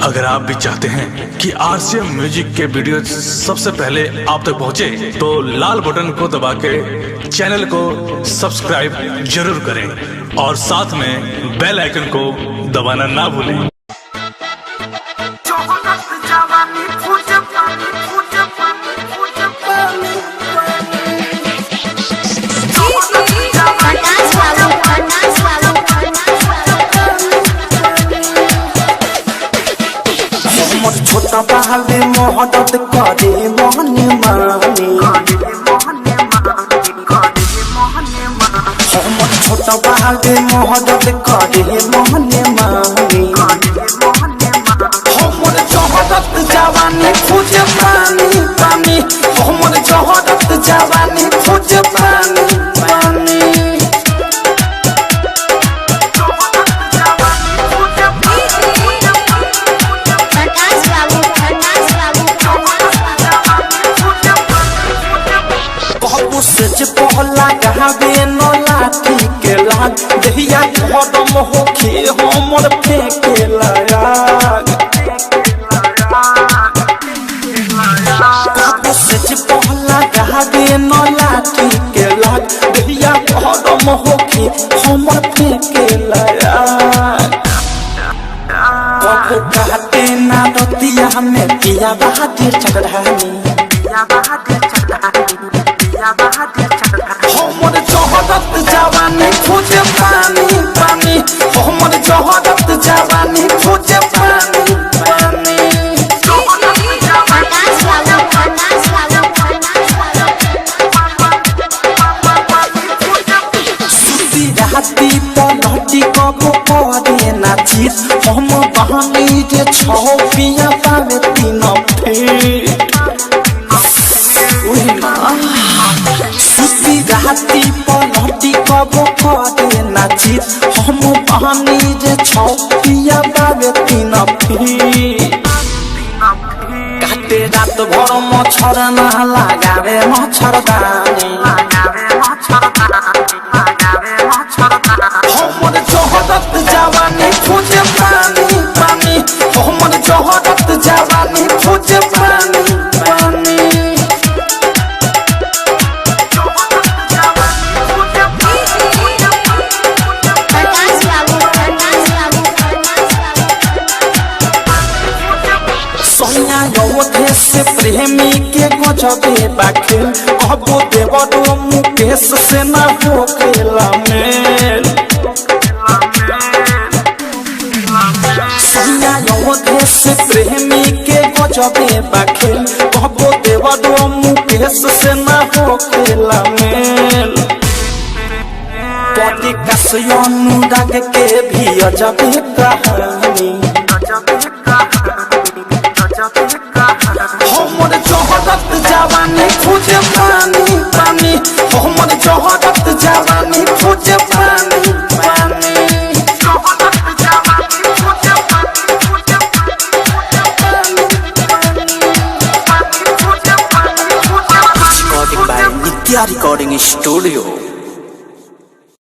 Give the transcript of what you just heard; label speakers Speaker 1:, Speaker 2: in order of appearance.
Speaker 1: अगर आप भी चाहते हैं कि आरसीएम म्यूजिक के वीडियो सबसे पहले आप तक पहुंचे, तो लाल बटन को दबा के चैनल को सब्सक्राइब जरूर करें और साथ में बेल आइकन को दबाना ना भूलें।
Speaker 2: छोटा बहावे मोहब्बत करे मोहने माने, हमर छोटा बहावे मोहब्बत करे मोहने माने, हमर जहरत जवानी खोज पानी पानी, हमर जहरत जवानी खोज पानी पानी। सच पहला गहावे न लाठी के लाग, दहिया खदम होखे हमर फेंके लाग। सच पहला गहावे न लाठी के लाग, दहिया खदम होखे हमर फेंके लाग। कब कहते ना रतिया में पिया बहादुर चढ़ानी, हमर जहरत जवानी खोज पानी पानी, हमर जहरत जवानी खोज पानी पानी। सुती राती पलटी कबो करे ना चीज, हम बहानी जे छौ पिया पावे तीन फेर। सुती राती पलटी कबो करे ना चीज, हम बहानी जे छौ पिया पावे तीन फेर। काटे रात भर मच्छर ना लगावे मच्छरदानी, हमर जहरत जवानी खोज पानी पानी, हमर जहरत जवानी खोज पानी पानी। से प्रेमी के गजबे बाखेल, कबो देवरो मुकेश से ना होखेला मेल। सैया योधे से प्रेमी के गजबे बाखेल, कबो देवरो मुकेश से ना होखेला मेल। पति कसयो अनुराग के भी अजबे कहानी, हमर जहरत जवानी खोज पानी पानी, हमर जहरत जवानी खोज पानी पानी।
Speaker 3: Recording by Nitya Recording Studio।